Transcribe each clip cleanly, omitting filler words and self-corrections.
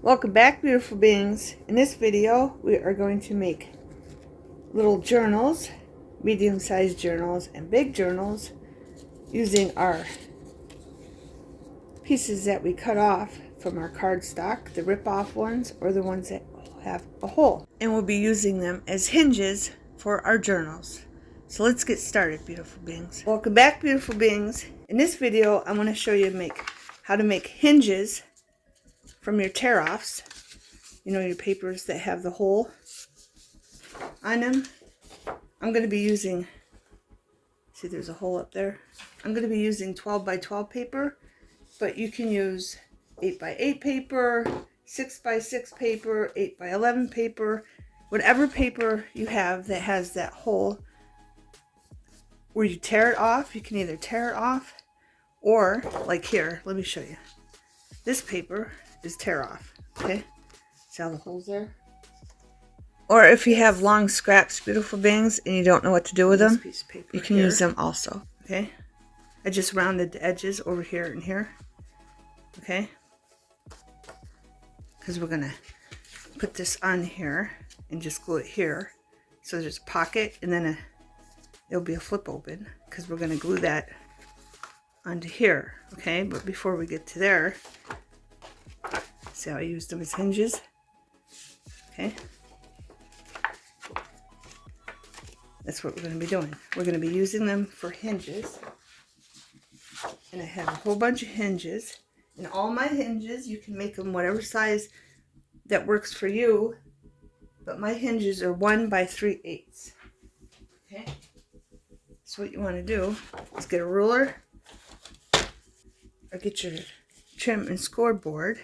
Welcome back, beautiful beings. In this video we are going to make little journals, medium-sized journals and big journals, using our pieces that we cut off from our cardstock, the rip-off ones or the ones that have a hole, and we'll be using them as hinges for our journals. So let's get started, beautiful beings. Welcome back, beautiful beings. In this video I want to show you how to make hinges from your tear-offs. You know, your papers that have the hole on them. I'm going to be using, see there's a hole up there. I'm going to be using 12 by 12 paper, but you can use 8 by 8 paper, 6 by 6 paper, 8 by 11 paper, whatever paper you have that has that hole where you tear it off. You can either tear it off or, like here, let me show you. This paper is tear off, okay? See all the holes there? Or if you have long scraps, beautiful beings, and you don't know what to do with them, piece of paper you can use them also, okay? I just rounded the edges over here and here, okay? Because we're going to put this on here and just glue it here. So there's a pocket, and then it'll be a flip open, because we're going to glue that onto here, okay? But before we get to there, see how I used them as hinges? Okay, that's what we're going to be doing. We're going to be using them for hinges. And I have a whole bunch of hinges. And all my hinges, you can make them whatever size that works for you. But my hinges are 1 by 3/8. Okay, so what you want to do is get a ruler or get your trim and scoreboard,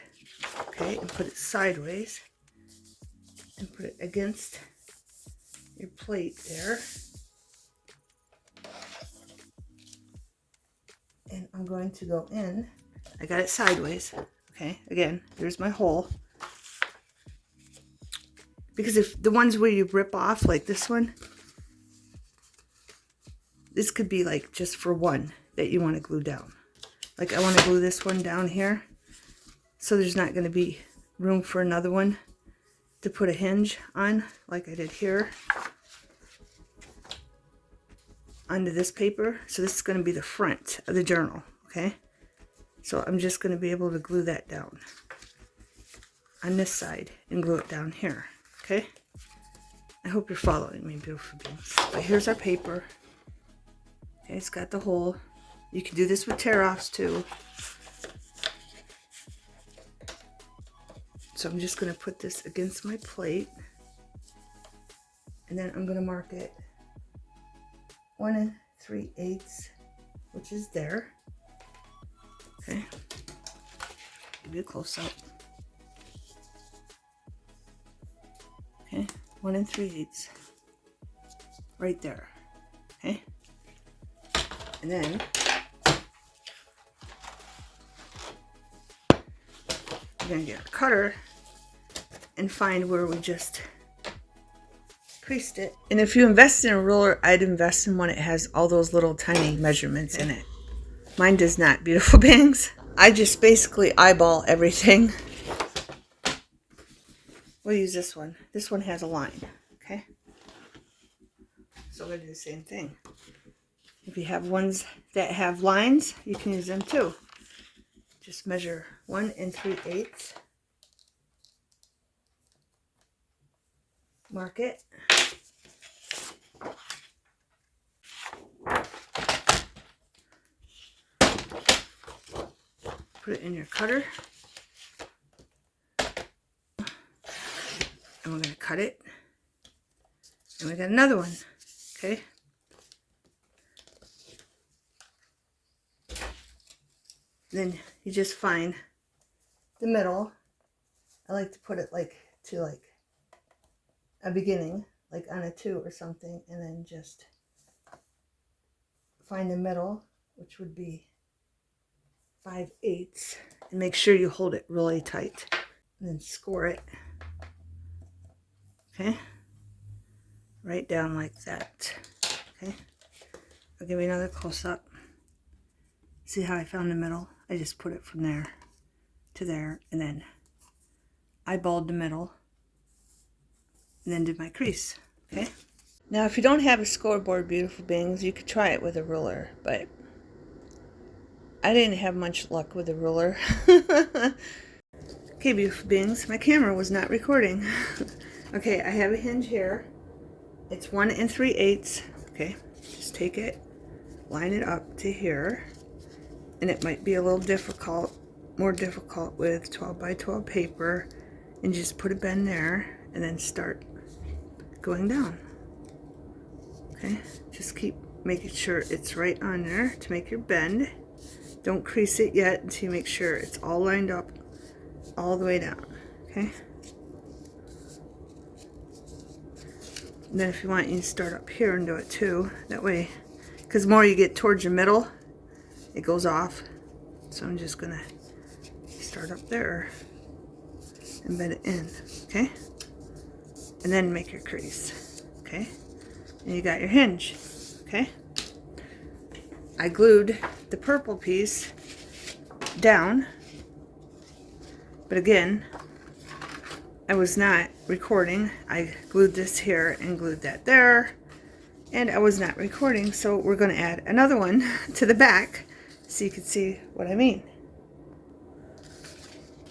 okay, and put it sideways. And put it against your plate there. And I'm going to go in. I got it sideways. Okay, again, there's my hole. Because if the ones where you rip off, like this one, this could be like just for one that you want to glue down. Like I want to glue this one down here. So there's not going to be room for another one to put a hinge on, like I did here, onto this paper. So this is going to be the front of the journal, okay? So I'm just going to be able to glue that down on this side and glue it down here, okay? I hope you're following me, beautiful beings. But here's our paper. Okay, it's got the hole. You can do this with tear-offs too. So I'm just going to put this against my plate, and then I'm going to mark it 1 3/8, which is there. Okay, give you a close up. Okay, 1 3/8, right there. Okay, and then we're going to get our cutter and find where we just creased it. And if you invest in a ruler, I'd invest in one that has all those little tiny measurements in it. Mine does not, beautiful beings. I just basically eyeball everything. We'll use this one. This one has a line, okay? So we're going to do the same thing. If you have ones that have lines, you can use them too. Just measure 1 3/8. Mark it. Put it in your cutter. And we're going to cut it. And we got another one. Okay. Then you just find the middle. I like to put it like a beginning, like on a 2 or something, and then just find the middle, which would be 5/8, and make sure you hold it really tight, and then score it. Okay, right down like that. Okay, I'll give you another close up. See how I found the middle? I just put it from there to there, and then eyeballed the middle, and then did my crease, okay? Now, if you don't have a scoreboard, beautiful beings, you could try it with a ruler, but I didn't have much luck with a ruler. Okay, beautiful beings, my camera was not recording. Okay, I have a hinge here. It's 1 3/8. Okay, just take it, line it up to here, and it might be a little difficult, more difficult with 12 by 12 paper, and just put a bend there, and then start going down. Okay, just keep making sure it's right on there to make your bend. Don't crease it yet until you make sure it's all lined up all the way down, okay? And then if you want, you can start up here and do it too. That way, because the more you get towards your middle, it goes off. So I'm just gonna start up there and bend it in, okay? And then make your crease, okay? And you got your hinge, okay? I glued the purple piece down, but again, I was not recording. I glued this here and glued that there, and I was not recording, so we're going to add another one to the back so you can see what I mean.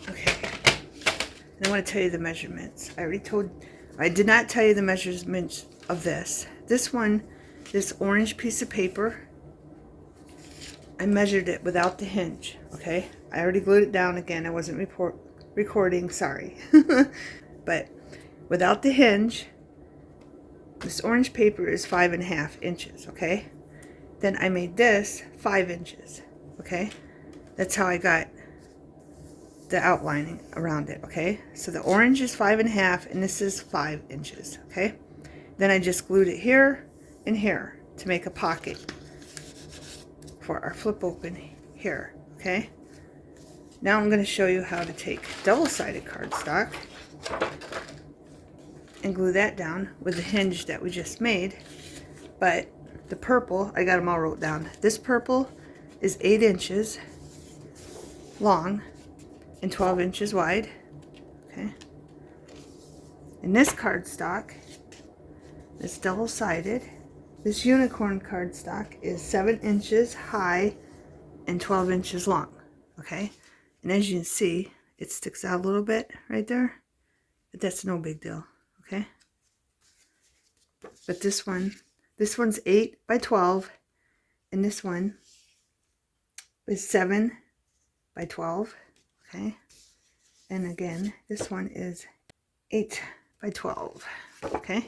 Okay, and I want to tell you the measurements. I did not tell you the measurements of this. This one, this orange piece of paper, I measured it without the hinge, okay? I already glued it down again. I wasn't recording, sorry. But without the hinge, this orange paper is 5.5 inches, okay? Then I made this 5 inches, okay? That's how I got the outlining around it, okay? So the orange is 5.5 and this is 5 inches, okay? Then I just glued it here and here to make a pocket for our flip open here, okay? Now I'm going to show you how to take double-sided cardstock and glue that down with the hinge that we just made. But the purple, I got them all wrote down. This purple is 8 inches long and 12 inches wide, okay? And this cardstock, this double-sided, this unicorn cardstock is 7 inches high and 12 inches long, okay? And as you can see, it sticks out a little bit right there, but that's no big deal, okay? But this one's 8 by 12, and this one is 7 by 12, okay? And again, this one is 8 by 12, okay?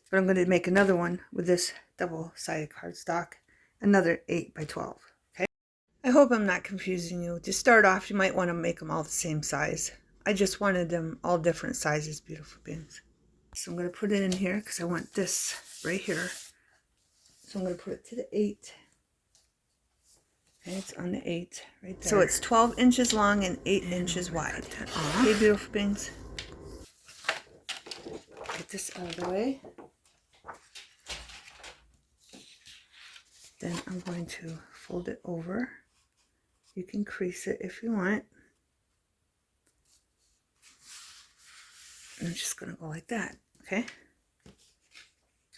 But I'm going to make another one with this double-sided cardstock, another 8 by 12, okay? I hope I'm not confusing you. To start off, you might want to make them all the same size. I just wanted them all different sizes, beautiful beings. So I'm going to put it in here because I want this right here. So I'm going to put it to the 8. Okay, it's on the 8 right there. So it's 12 inches long and 8 inches wide. Okay, beautiful beings. Get this out of the way. Then I'm going to fold it over. You can crease it if you want. And I'm just going to go like that, okay?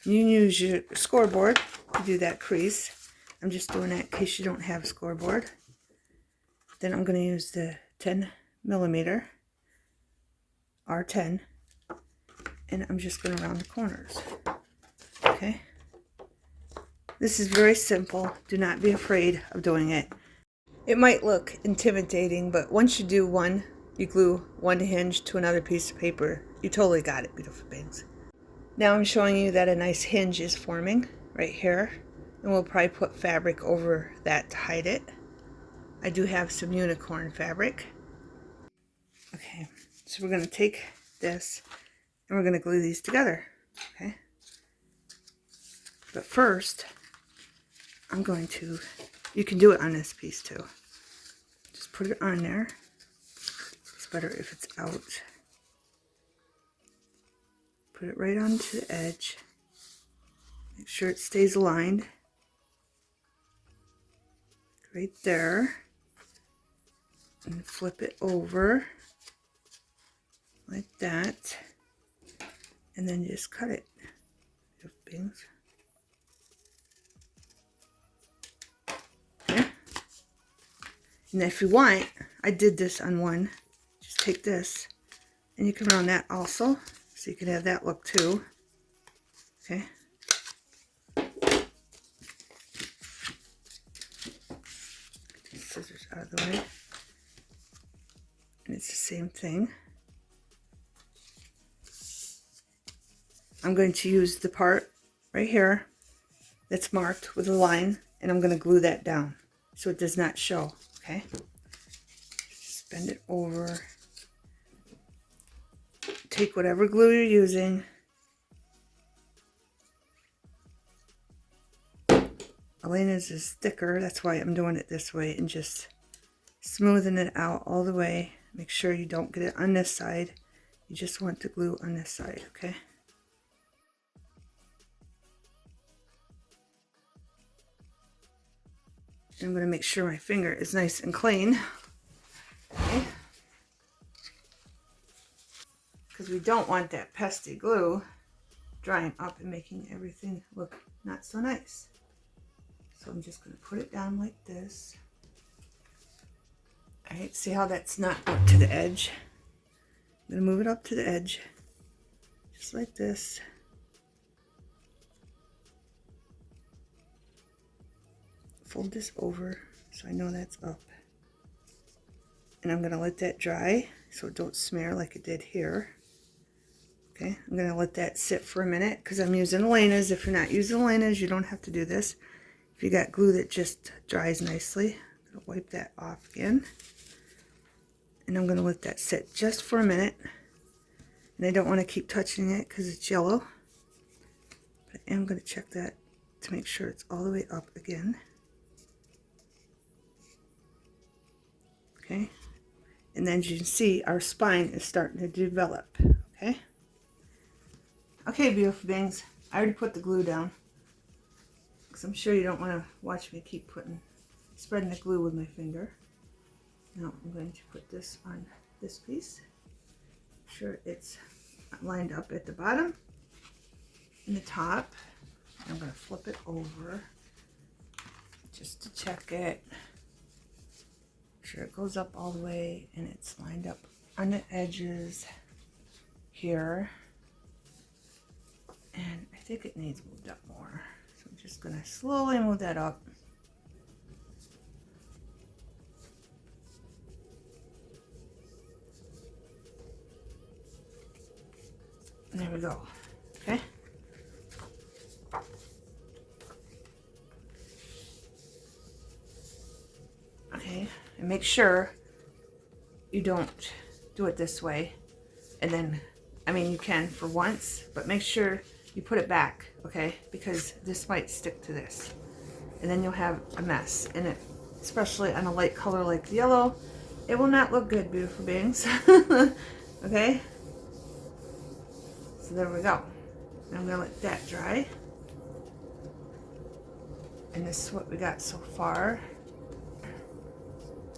You can use your scoreboard to do that crease. I'm just doing that in case you don't have a scoreboard. Then I'm going to use the 10 millimeter R10, and I'm just going to round the corners, okay? This is very simple. Do not be afraid of doing it. It might look intimidating, but once you do one, you glue one hinge to another piece of paper. You totally got it, beautiful beings. Now I'm showing you that a nice hinge is forming right here, and we'll probably put fabric over that to hide it. I do have some unicorn fabric. Okay, so we're going to take this and we're going to glue these together, okay? But first, I'm going to, you can do it on this piece too. Just put it on there. It's better if it's out. Put it right onto the edge. Make sure it stays aligned. Right there. And flip it over like that, and then just cut it. Beans. Okay. And if you want, I did this on one. Just take this, and you can run that also, so you can have that look too. Okay. Scissors out of the way. And it's the same thing. I'm going to use the part right here that's marked with a line, and I'm going to glue that down so it does not show. Okay. Just bend it over. Take whatever glue you're using. Elena's is thicker, that's why I'm doing it this way, and just smoothing it out all the way. Make sure you don't get it on this side. You just want the glue on this side, okay? And I'm going to make sure my finger is nice and clean. Okay? Because we don't want that pesty glue drying up and making everything look not so nice. So I'm just going to put it down like this. Alright, see how that's not up to the edge? I'm going to move it up to the edge, just like this. Fold this over so I know that's up. And I'm going to let that dry so it don't smear like it did here. Okay, I'm going to let that sit for a minute because I'm using Elena's. If you're not using Elena's, you don't have to do this. If you got glue that just dries nicely, I'm going to wipe that off again. And I'm going to let that sit just for a minute. And I don't want to keep touching it because it's yellow. But I am going to check that to make sure it's all the way up again. Okay. And then as you can see, our spine is starting to develop. Okay. Okay, beautiful beings. I already put the glue down. Because I'm sure you don't want to watch me keep spreading the glue with my finger. Now I'm going to put this on this piece. Make sure it's lined up at the bottom and the top. I'm going to flip it over just to check it. Make sure it goes up all the way and it's lined up on the edges here. And I think it needs moved up more. So I'm just going to slowly move that up. There we go. Okay. Okay, and make sure you don't do it this way. And then, I mean, you can for once, but make sure you put it back, okay? Because this might stick to this. And then you'll have a mess. And it, especially on a light color like the yellow, it will not look good, beautiful beings. Okay? So there we go. And I'm going to let that dry. And this is what we got so far.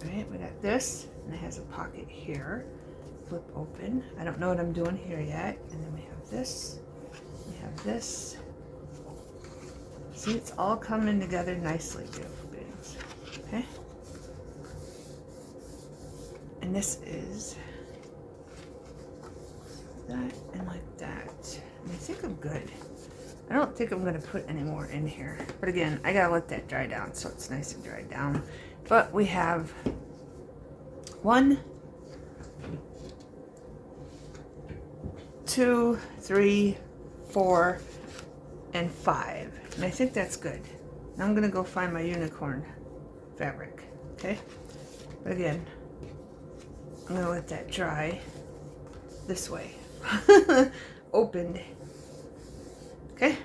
Alright, we got this, and it has a pocket here. Flip open. I don't know what I'm doing here yet. And then we have this. We have this. See, it's all coming together nicely, beautiful beings. Okay? And this is that and like that. And I think I'm good. I don't think I'm going to put any more in here. But again, I got to let that dry down so it's nice and dried down. But we have 1, 2, 3, 4, and 5. And I think that's good. Now I'm going to go find my unicorn fabric. Okay? But again, I'm going to let that dry this way. Opened. Okay?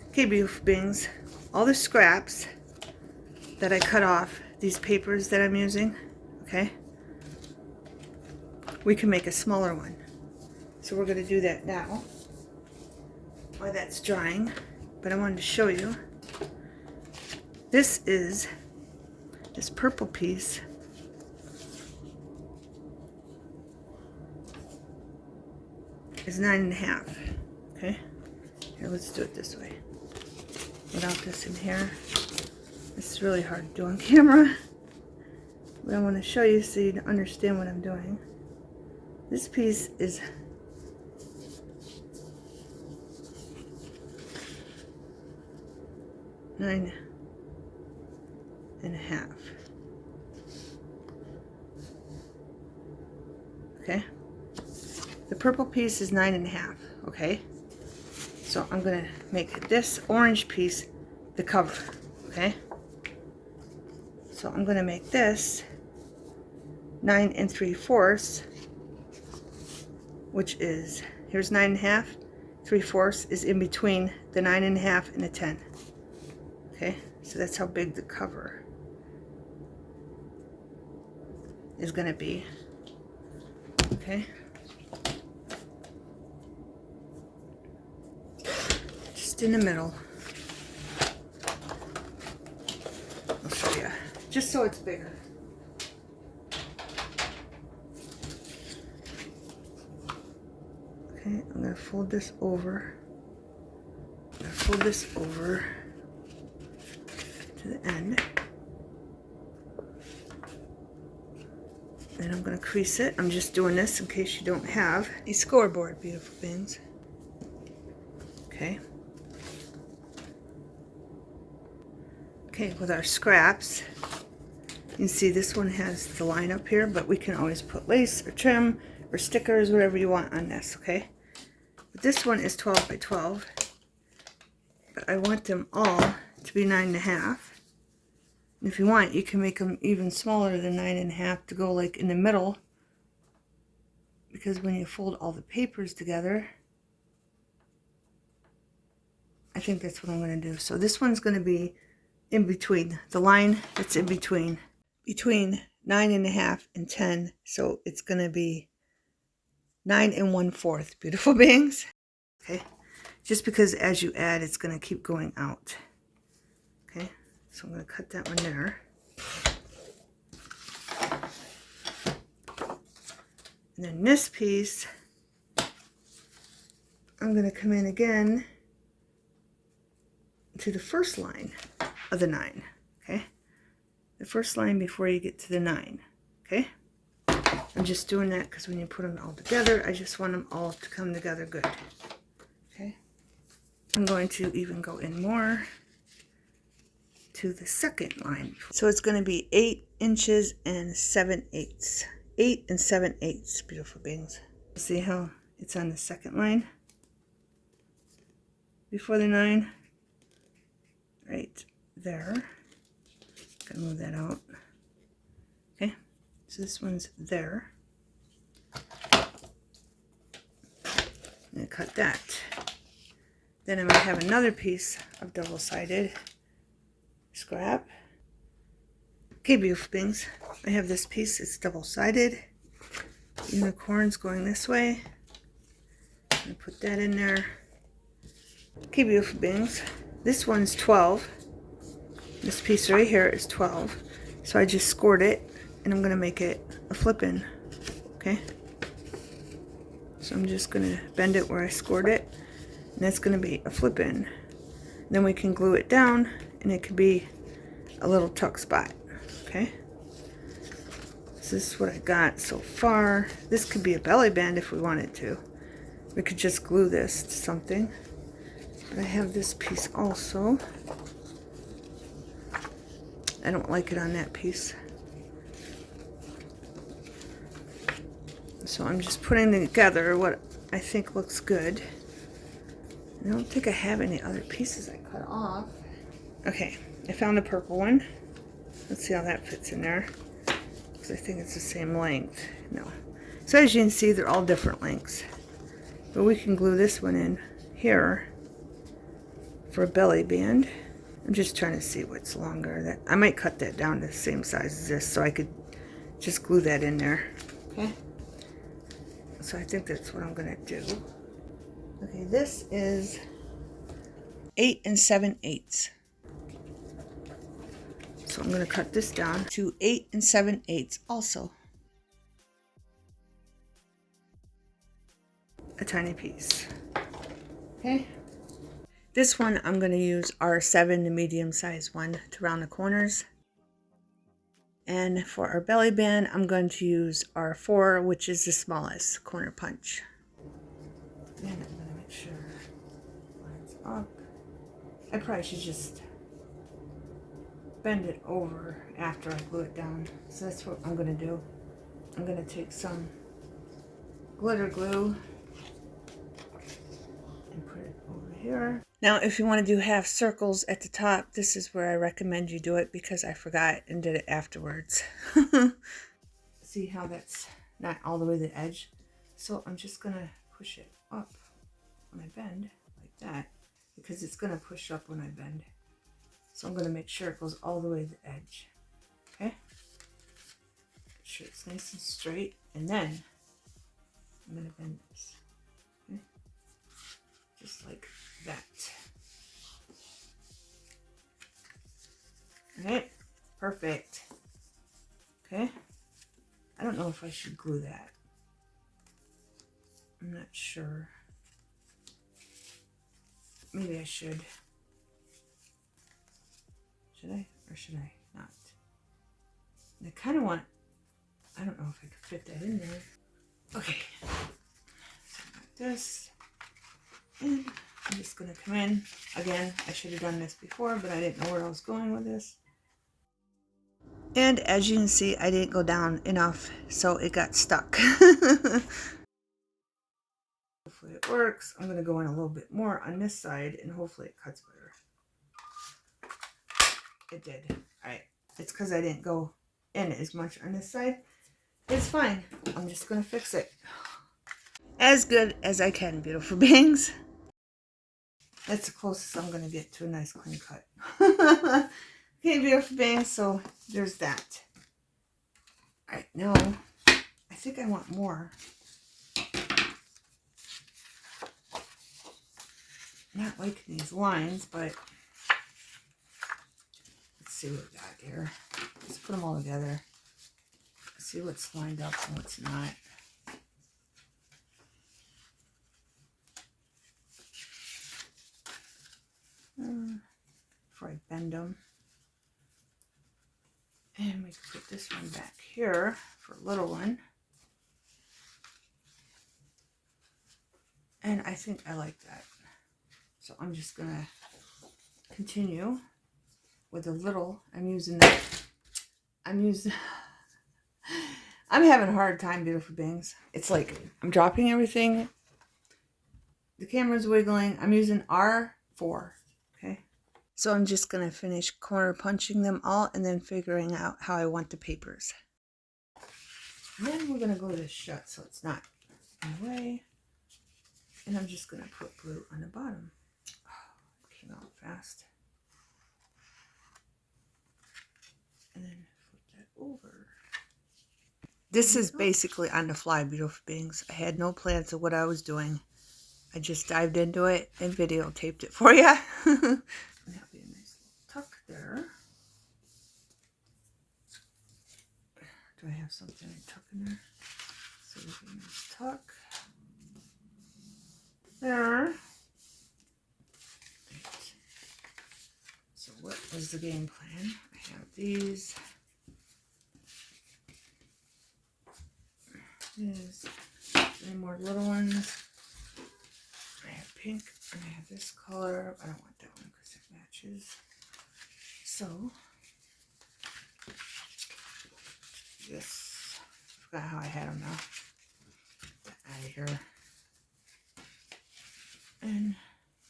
Okay, beautiful beings. All the scraps that I cut off, these papers that I'm using, okay? We can make a smaller one. So we're going to do that now while that's drying. But I wanted to show you. This is this purple piece. is 9.5. Okay, here, let's do it this way. Without this in here. It's really hard to do on camera, but I want to show you so you understand what I'm doing. This piece is 9.5. Okay, the purple piece is 9.5. Okay, so I'm gonna make this orange piece the cover. Okay, so I'm gonna make this 9 3/4, which is, here's 9.5, 3/4 is in between the 9.5 and the 10. Okay, so that's how big the cover is gonna be. Okay, just in the middle. I'll show you, just so it's bigger. Okay, I'm going to fold this over. I'm going to fold this over to the end. Then I'm going to crease it. I'm just doing this in case you don't have a scoreboard, beautiful beans. Okay. Okay, with our scraps, you can see this one has the line up here, but we can always put lace or trim or stickers, whatever you want on this, okay? But this one is 12 by 12, but I want them all to be 9.5. And if you want, you can make them even smaller than 9.5 to go like in the middle, because when you fold all the papers together, I think that's what I'm going to do. So this one's going to be in between, the line that's in between 9.5 and 10. So it's going to be 9 1/4, beautiful beings. Okay, just because as you add, it's going to keep going out. Okay, so I'm going to cut that one there. And then this piece, I'm going to come in again to the first line of the 9. Okay, the first line before you get to the 9. Okay, I'm just doing that because when you put them all together, I just want them all to come together good. Okay, I'm going to even go in more to the second line. So it's going to be 8 inches and 7/8. 8 7/8, beautiful beings. See how it's on the second line before the 9? Right there. Gotta move that out. Okay, so this one's there. I'm gonna cut that. Then I'm gonna have another piece of double-sided scrap. Okay, beautiful beings, I have this piece, it's double-sided. Unicorns going this way. I'm gonna put that in there. Okay, beautiful beings, this one's 12. This piece right here is 12. So I just scored it, and I'm gonna make it a flip-in. Okay, so I'm just gonna bend it where I scored it, and that's gonna be a flip-in. Then we can glue it down, and it could be a little tuck spot. Okay, so this is what I got so far. This could be a belly band if we wanted to. We could just glue this to something. But I have this piece also. I don't like it on that piece. So I'm just putting together what I think looks good. I don't think I have any other pieces I cut off. Okay, I found the purple one. Let's see how that fits in there, because I think it's the same length. No. So as you can see, they're all different lengths. But we can glue this one in here for a belly band. I'm just trying to see what's longer. That I might cut that down to the same size as this, so I could just glue that in there. Okay. So I think that's what I'm gonna do. Okay, this is 8 7/8. So I'm gonna cut this down to 8 7/8 also. a tiny piece. Okay. This one I'm going to use R7, the medium size one, to round the corners. And for our belly band, I'm going to use R4, which is the smallest corner punch. And I'm going to make sure it lines up. I probably should just bend it over after I glue it down. So that's what I'm going to do. I'm going to take some glitter glue and put it over here. Now, if you want to do half circles at the top, this is where I recommend you do it because I forgot and did it afterwards. See how that's not all the way to the edge? So I'm just going to push it up when I bend like that because it's going to push up when I bend. So I'm going to make sure it goes all the way to the edge. Okay? Make sure it's nice and straight. And then I'm going to bend this. Okay? Just like that. Alright, perfect. Okay, I don't know if I should glue that. I'm not sure. Maybe I should. Should I or should I not? And I kind of want, I don't know if I could fit that in there. Okay, so like this. And I'm just going to come in. Again, I should have done this before, but I didn't know where I was going with this. And as you can see, I didn't go down enough, so it got stuck. Hopefully it works. I'm going to go in a little bit more on this side, and hopefully it cuts better. It did. Alright. It's because I didn't go in as much on this side. It's fine. I'm just going to fix it. As good as I can, beautiful beings. That's the closest I'm going to get to a nice clean cut. Okay, beautiful beings, so there's that. Alright, now I think I want more. Not like these lines, but let's see what we got here. Let's put them all together. See what's lined up and what's not. Before I bend them. And we can put this one back here for a little one. And I think I like that. So I'm just going to continue with a little. I'm having a hard time, beautiful beings. It's like I'm dropping everything. The camera's wiggling. I'm using R4. Okay. So I'm just going to finish corner punching them all and then figuring out how I want the papers. And then we're going to glue this shut so it's not in the way. And I'm just going to put glue on the bottom. Oh, it came out fast. And then flip that over. This is basically on the fly, beautiful beings. I had no plans of what I was doing. I just dived into it and videotaped it for you. That'll be a nice little tuck there. Do I have something to tuck in there? So we can nice tuck. There. Right. So what was the game plan? I have these. There's 3 more little ones. I have pink and I have this color. I don't want that one because it matches. So this, I forgot how I had them now. Get that out of here. And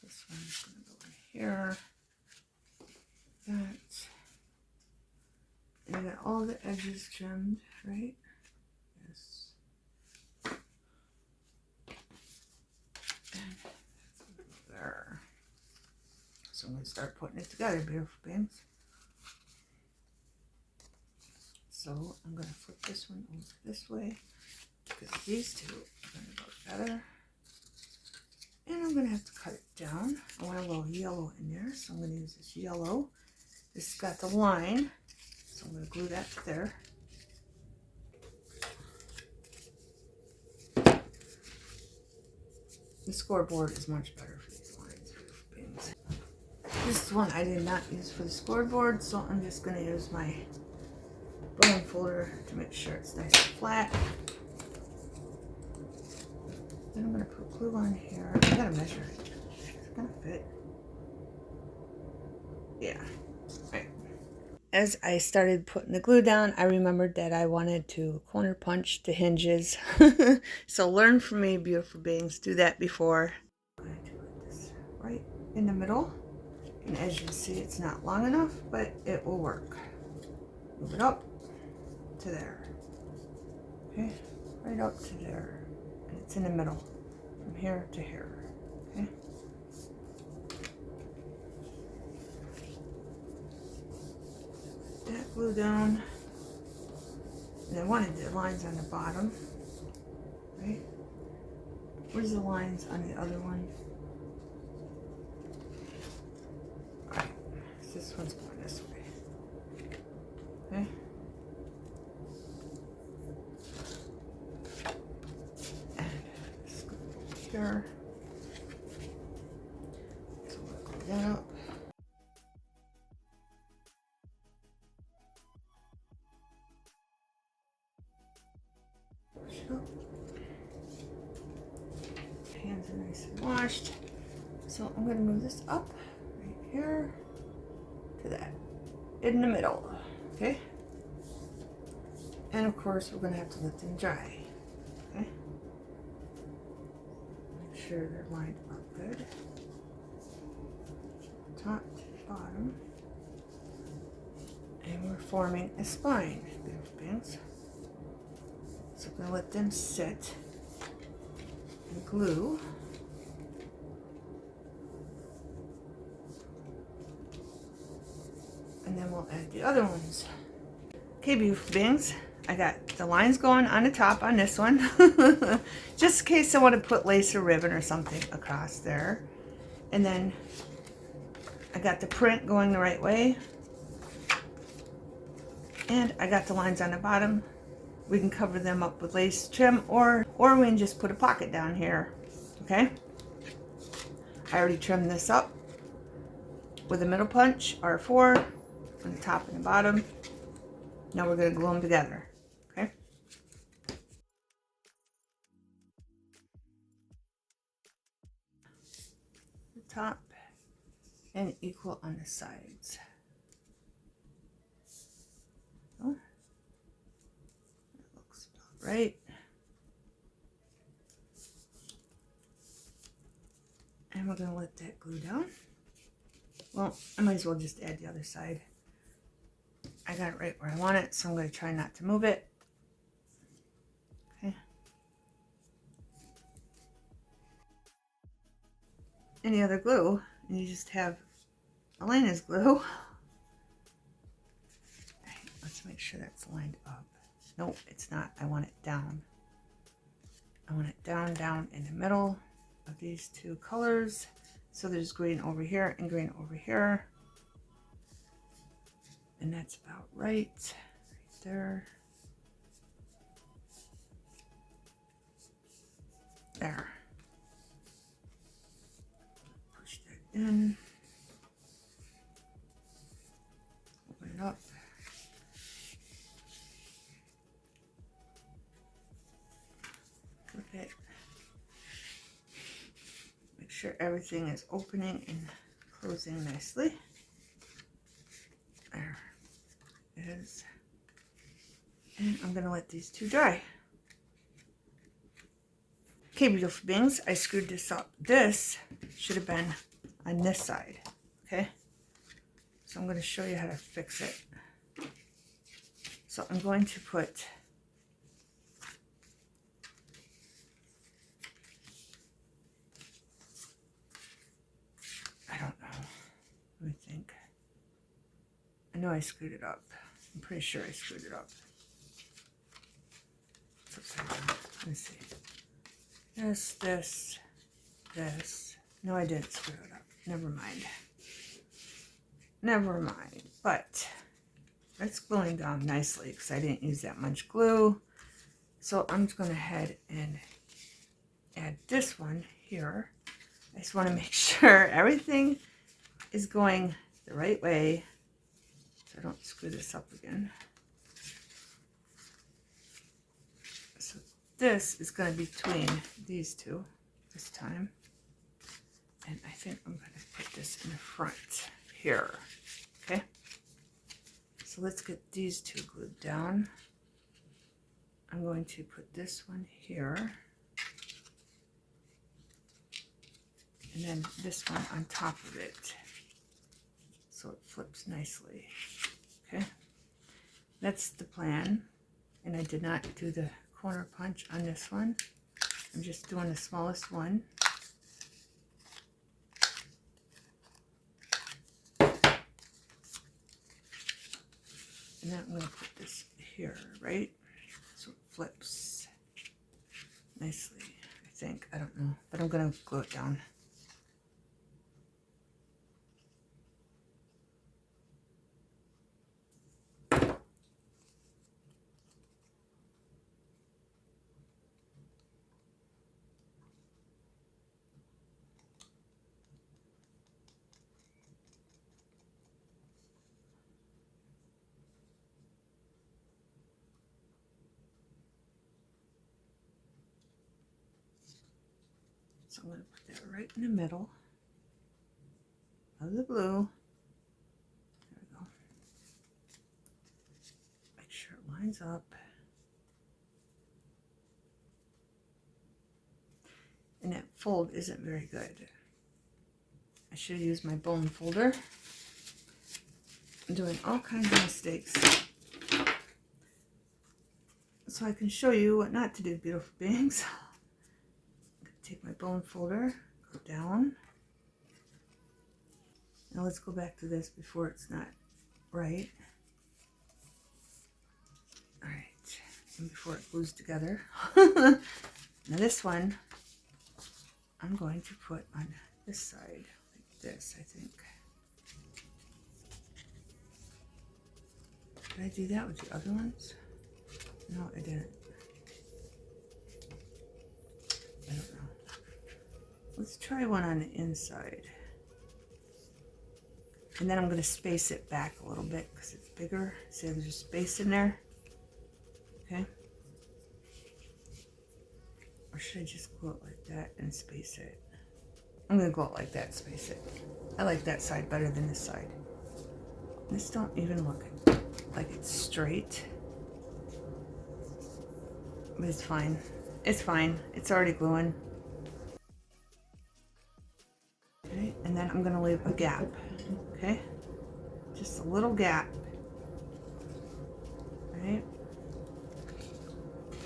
this one's gonna go in here. That. And I got all the edges trimmed, right? Yes. And that's gonna go there. So I'm gonna start putting it together, beautiful beings. So I'm gonna flip this one over this way because these two are gonna go together. And I'm going to have to cut it down. I want a little yellow in there, so I'm going to use this yellow. This has got the line, so I'm going to glue that there. The scoreboard is much better for these lines. This one I did not use for the scoreboard, so I'm just going to use my bone folder to make sure it's nice and flat. Then I'm going to put glue on here. I got to measure it. It's going to fit. Yeah. Right. As I started putting the glue down, I remembered that I wanted to corner punch the hinges. So learn from me, beautiful beings. Do that before. I'm going to put this right in the middle. And as you can see, it's not long enough, but it will work. Move it up to there. Okay, right up to there. And it's in the middle, from here to here. Okay. That glue down. And I wanted the lines on the bottom. Right? Where's the lines on the other one? Alright, this one's going this way. Okay. And this goes here. So we'll glue that up. Hands are nice and washed. So I'm going to move this up right here to that in the middle. Okay. And of course we're going to have to let them dry. Okay. Make sure they're lined up good. Top to bottom. And we're forming a spine, beautiful beings. So we're going to let them sit and glue. And then we'll add the other ones. Okay, beautiful beings. I got the lines going on the top on this one. Just in case I want to put lace or ribbon or something across there. And then I got the print going the right way. And I got the lines on the bottom. We can cover them up with lace trim, or we can just put a pocket down here. Okay. I already trimmed this up with a middle punch, R4, on the top and the bottom. Now we're going to glue them together. Okay. The top and equal on the sides. Oh, that looks about right. And we're going to let that glue down. Well, I might as well just add the other side. I got it right where I want it, so I'm going to try not to move it. Okay. Any other glue, and you just have Elena's glue. Right, let's make sure that's lined up. Nope, it's not. I want it down. I want it down, down in the middle of these two colors. So there's green over here and green over here. And that's about right there. There. Push that in. Open it up. Flip it. Make sure everything is opening and closing nicely. There it is. And I'm going to let these two dry. Okay, beautiful beings, I screwed this up. This should have been on this side, okay? So I'm going to show you how to fix it. So I'm going to put I don't know. Let me think. I know I screwed it up. I'm pretty sure I screwed it up. Let me see. This. No, I didn't screw it up. Never mind. Never mind. But it's gluing down nicely because I didn't use that much glue. So I'm just going to head and add this one here. I just want to make sure everything is going the right way so I don't screw this up again. So this is going to be between these two this time. And I think I'm going to put this in the front here. Okay. So let's get these two glued down. I'm going to put this one here. And then this one on top of it. So it flips nicely. Okay. That's the plan. And I did not do the corner punch on this one. I'm just doing the smallest one. And then I'm going to put this here, right? So it flips nicely, I think. I don't know. But I'm going to glue it down. So I'm going to put that right in the middle of the blue. There we go. Make sure it lines up. And that fold isn't very good. I should have used my bone folder. I'm doing all kinds of mistakes. So I can show you what not to do, beautiful beings. Take my bone folder, go down. Now let's go back to this before it's not right. All right, and before it glues together. Now this one, I'm going to put on this side, like this, I think. Did I do that with the other ones? No, I didn't. I don't know. Let's try one on the inside. And then I'm going to space it back a little bit because it's bigger. See how there's space in there? Okay. Or should I just glue it like that and space it? I'm going to glue it like that, space it. I like that side better than this side. This don't even look like it's straight. But it's fine. It's fine. It's already gluing. Okay, and then I'm going to leave a gap. Okay? Just a little gap. Right?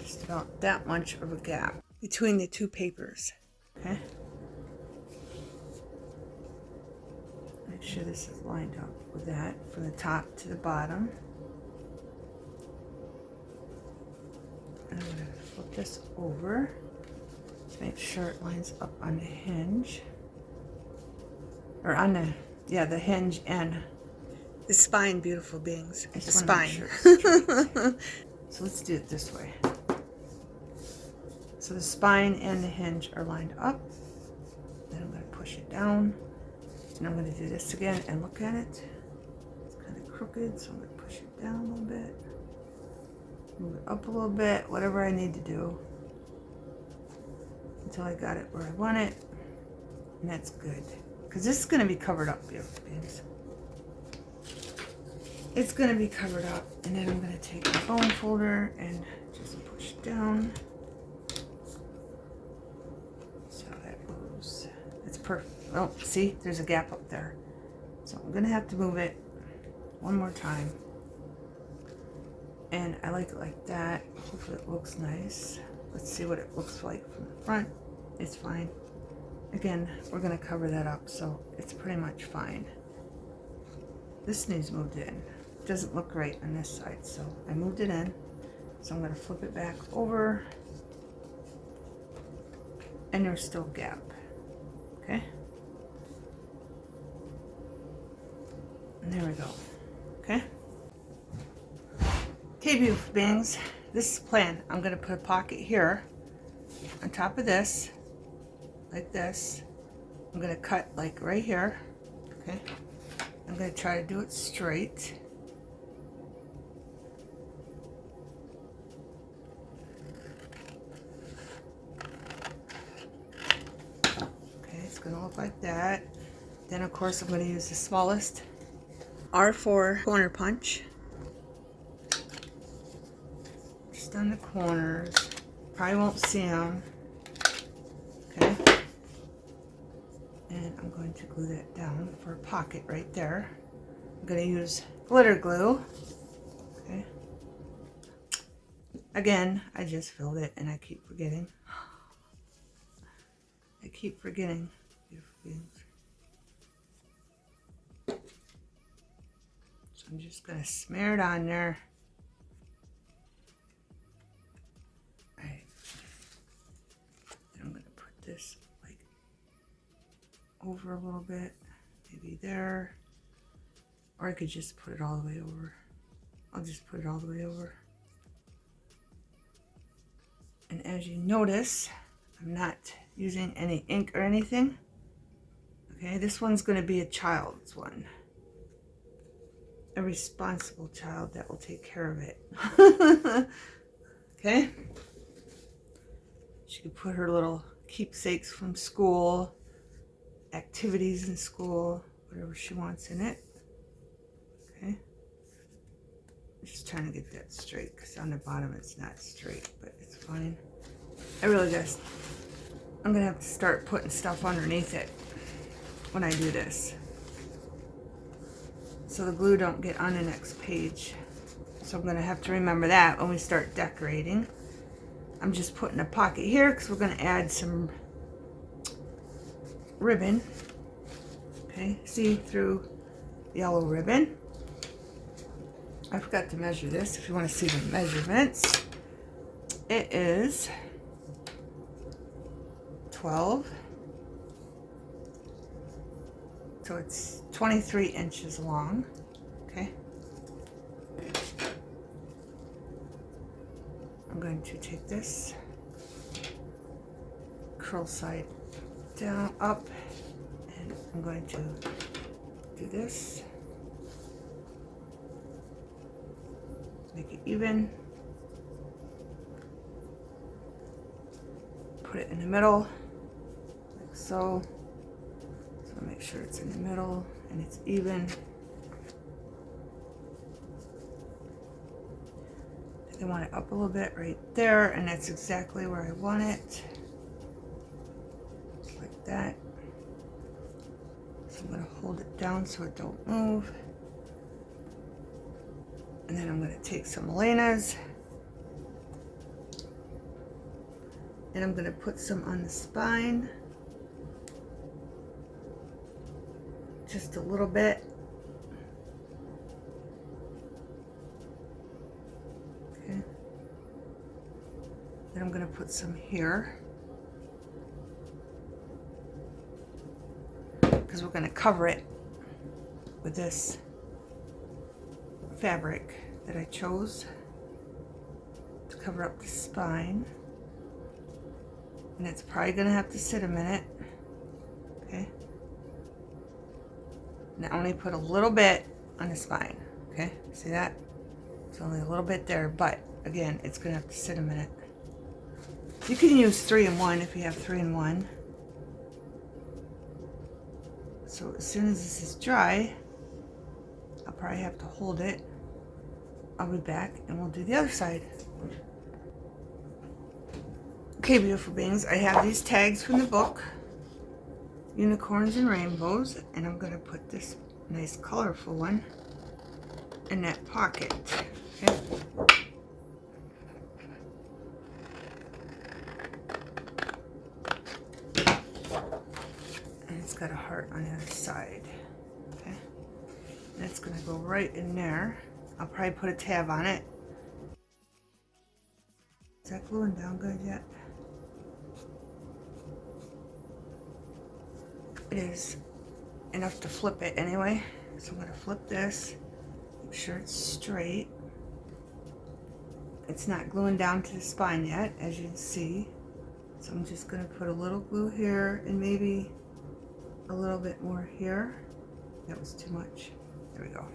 Just about that much of a gap between the two papers. Okay? Make sure this is lined up with that from the top to the bottom. And I'm going to flip this over to make sure it lines up on the hinge. Or on the, yeah, the hinge and the spine, beautiful beings. The spine. Sure so let's do it this way. So the spine and the hinge are lined up. Then I'm going to push it down. And I'm going to do this again and look at it. It's kind of crooked, so I'm going to push it down a little bit. Move it up a little bit, whatever I need to do. Until I got it where I want it. And that's good. Because this is going to be covered up, beautiful beings. It's going to be covered up. And then I'm going to take the bone folder and just push it down. So that moves. It's perfect. Oh, see, there's a gap up there. So I'm going to have to move it one more time. And I like it like that. Hopefully it looks nice. Let's see what it looks like from the front. It's fine. Again, we're going to cover that up, so it's pretty much fine. This needs moved in. It doesn't look right on this side, so I moved it in. So I'm going to flip it back over. And there's still a gap. Okay? And there we go. Okay? Okay, beautiful beings. This is the plan. I'm going to put a pocket here on top of this. like this. I'm going to cut like right here. Okay. I'm going to try to do it straight. Okay, it's going to look like that. Then of course I'm going to use the smallest R4 corner punch. Just on the corners. Probably won't see them. Okay. And I'm going to glue that down for a pocket right there. I'm going to use glitter glue. Okay. Again, I just filled it and I keep forgetting. I keep forgetting. Beautiful beings. So I'm just going to smear it on there. Alright. Then I'm going to put this like over a little bit. Maybe there. Or I could just put it all the way over. I'll just put it all the way over. And as you notice, I'm not using any ink or anything. Okay, this one's going to be a child's one. A responsible child that will take care of it. Okay? She could put her little keepsakes from school, activities in school, whatever she wants in it. Okay? Just trying to get that straight because on the bottom it's not straight, but it's fine. I'm gonna have to start putting stuff underneath it when I do this, so the glue don't get on the next page. So I'm gonna have to remember that when we start decorating. I'm just putting a pocket here because we're gonna add some ribbon. Okay, see through yellow ribbon. I forgot to measure this. If you want to see the measurements, it is 12. So it's 23 inches long. Okay. I'm going to take this curl side down, up, and I'm going to do this. Make it even. Put it in the middle, like so. So make sure it's in the middle and it's even. I want it up a little bit right there, and that's exactly where I want it. Like that. So I'm going to hold it down so it don't move. And then I'm going to take some Elena's and I'm going to put some on the spine. Just a little bit. Okay. Then I'm going to put some here, because we're going to cover it with this fabric that I chose to cover up the spine. And it's probably going to have to sit a minute. Okay. And I only put a little bit on the spine. Okay, see that? It's only a little bit there, but again, it's going to have to sit a minute. You can use 3-in-1 if you have 3-in-1. So as soon as this is dry, I'll probably have to hold it. I'll be back and we'll do the other side. Okay, beautiful beings, I have these tags from the book, Unicorns and Rainbows, and I'm going to put this nice colorful one in that pocket. Okay. And it's got a heart on the other side. Okay. And it's going to go right in there. I'll probably put a tab on it. Is that gluing down good yet? It is enough to flip it anyway. So I'm going to flip this, make sure it's straight. It's not gluing down to the spine yet, as you can see. So I'm just going to put a little glue here and maybe a little bit more here. That was too much. There we go.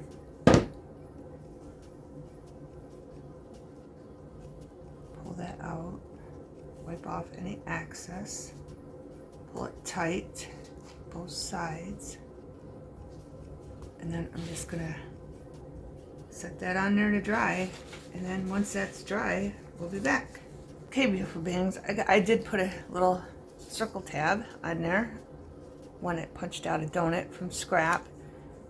Pull that out. Wipe off any excess. Pull it tight, both sides. And then I'm just going to set that on there to dry. And then once that's dry, we'll be back. Okay, beautiful beings. I did put a little circle tab on there. One that punched out a donut from scrap.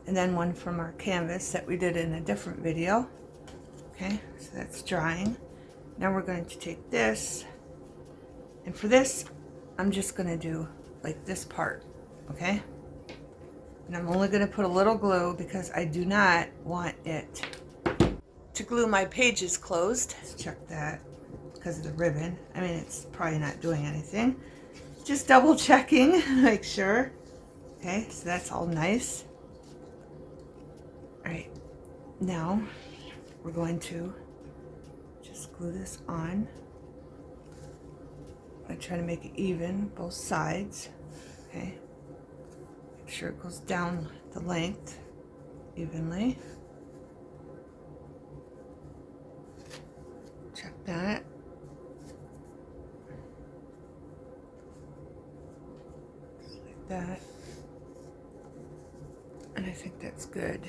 And then one from our canvas that we did in a different video. Okay, so that's drying. Now we're going to take this. And for this, I'm just going to do like this part. Okay? And I'm only going to put a little glue because I do not want it to glue my pages closed. Let's check that because of the ribbon. I mean, it's probably not doing anything. Just double checking, make sure. Okay, so that's all nice. All right, now we're going to just glue this on. I try to make it even, both sides. Okay, make sure it goes down the length evenly. Check that. Just like that. And I think that's good.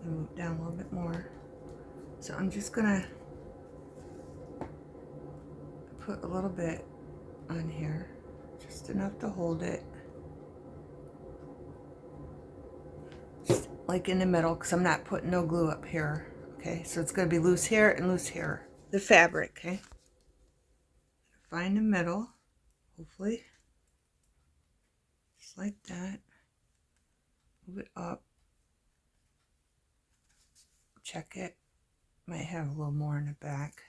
And move down a little bit more. So I'm just gonna put a little bit on here, just enough to hold it. Just like in the middle, because I'm not putting no glue up here. Okay, so it's gonna be loose here and loose here. The fabric, okay? Find the middle, hopefully. Just like that. Move it up. Check it. Might have a little more in the back.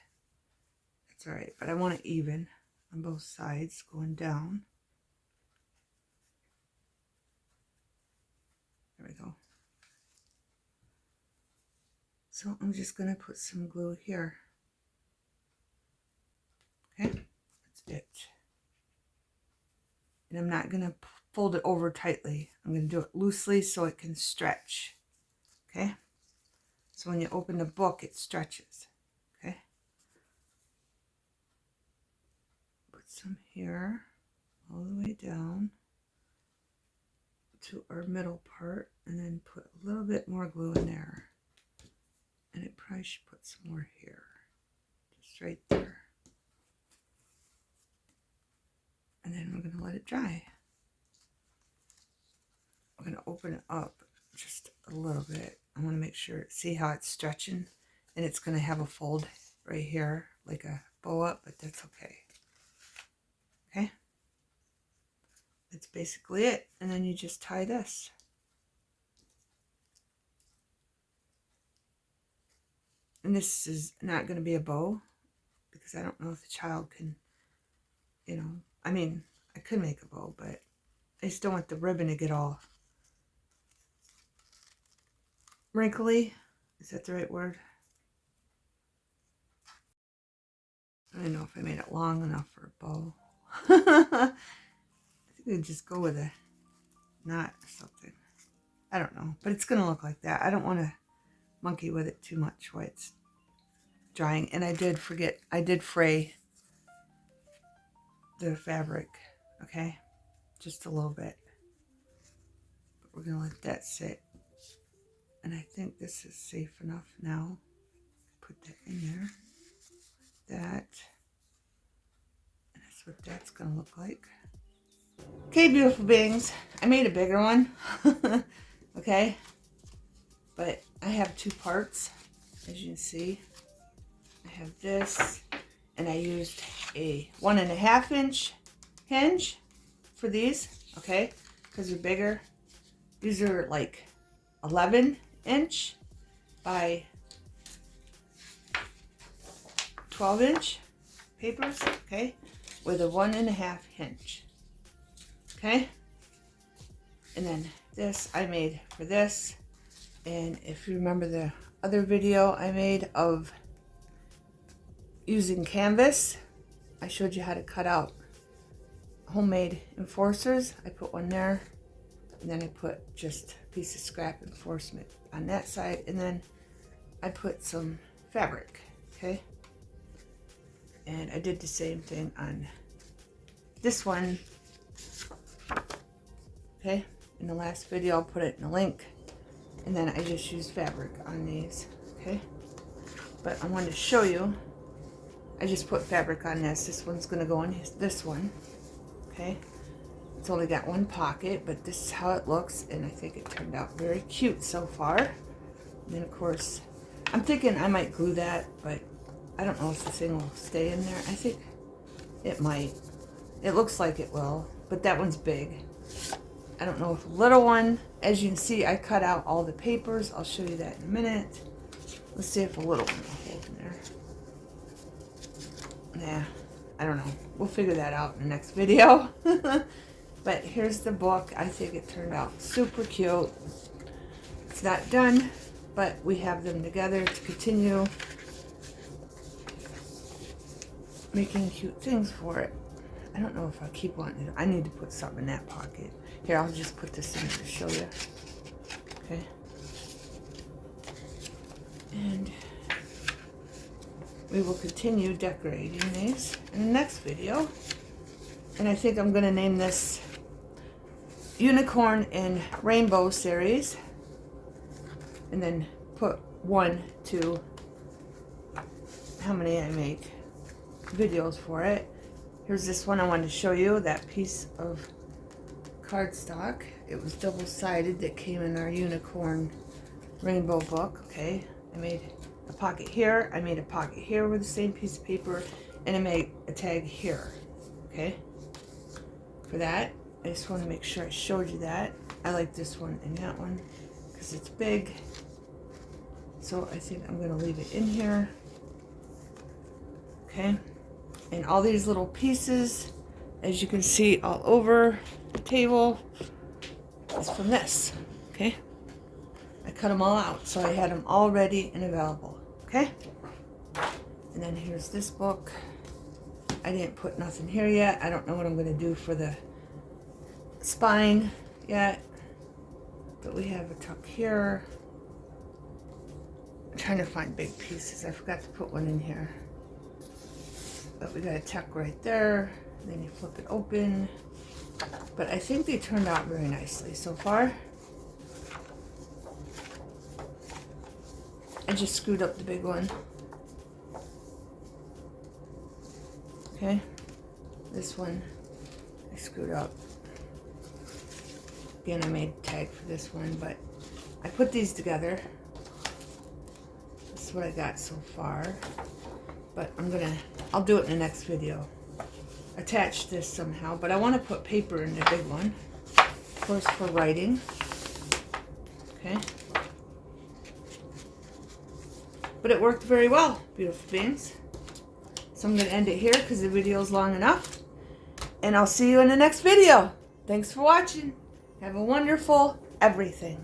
That's all right, but I want it even on both sides going down. There we go. So I'm just going to put some glue here. Okay, that's it. And I'm not going to fold it over tightly. I'm going to do it loosely so it can stretch. Okay, so when you open the book, it stretches. Okay, put some here all the way down to our middle part, and then put a little bit more glue in there. And it probably should put some more here, just right there. And then we're going to let it dry. We're going to open it up just a little bit. I want to make sure, see how it's stretching, and it's going to have a fold right here, like a bow up, but that's okay. Okay? That's basically it. And then you just tie this. And this is not going to be a bow because I don't know if the child can, you know, I mean, I could make a bow, but I just don't want the ribbon to get all wrinkly. Is that the right word? I don't know if I made it long enough for a bow. I think we'd just go with a knot or something. I don't know, but it's going to look like that. I don't want to monkey with it too much while it's drying. And I did forget, I did fray the fabric, okay? Just a little bit. But we're going to let that sit. And I think this is safe enough now. Put that in there. That. And that's what that's going to look like. Okay, beautiful beings. I made a bigger one. Okay? But I have two parts, as you can see. I have this, and I used a 1.5 inch hinge for these, okay? Because they're bigger. These are like 11 inch by 12 inch papers, okay? With a 1.5 hinge, okay? And then this I made for this. And if you remember the other video I made of using canvas. I showed you how to cut out homemade enforcers. I put one there, and then I put just a piece of scrap enforcement on that side, and then I put some fabric, okay? And I did the same thing on this one, okay? In the last video, I'll put it in the link. And then I just used fabric on these, okay? But I wanted to show you, I just put fabric on this. This one's gonna go in this one, okay? It's only got one pocket, but this is how it looks, and I think it turned out very cute so far. And then of course, I'm thinking I might glue that, but I don't know if the thing will stay in there. I think it might. It looks like it will, but that one's big. I don't know if the little one, as you can see, I cut out all the papers. I'll show you that in a minute. Let's see if a little one will hold in there. Nah, I don't know. We'll figure that out in the next video. But here's the book. I think it turned out super cute. It's not done, but we have them together to continue making cute things for it. I don't know if I'll keep wanting it. I need to put something in that pocket. Here, I'll just put this in to show you. Okay. And we will continue decorating these in the next video. And I think I'm going to name this Unicorn and Rainbow series. And then put 1 to how many I make videos for it. Here's this one I wanted to show you, that piece of cardstock. It was double-sided that came in our Unicorn Rainbow book, okay? I made a pocket here, I made a pocket here with the same piece of paper, and I made a tag here, okay? For that, I just want to make sure I showed you that. I like this one and that one because it's big. So I think I'm going to leave it in here, okay? And all these little pieces, as you can see all over the table, is from this, okay? I cut them all out, so I had them all ready and available, okay? And then here's this book. I didn't put nothing here yet. I don't know what I'm going to do for the spine yet, but we have a tuck here. I'm trying to find big pieces. I forgot to put one in here. But we got a tuck right there. And then you flip it open. But I think they turned out very nicely so far. I just screwed up the big one. Okay. This one I screwed up. Again, I made a tag for this one, but I put these together. This is what I got so far. But I'll do it in the next video. Attach this somehow, but I want to put paper in the big one. Of course, for writing. Okay. But it worked very well, beautiful beings. So I'm going to end it here because the video is long enough. And I'll see you in the next video. Thanks for watching. Have a wonderful everything.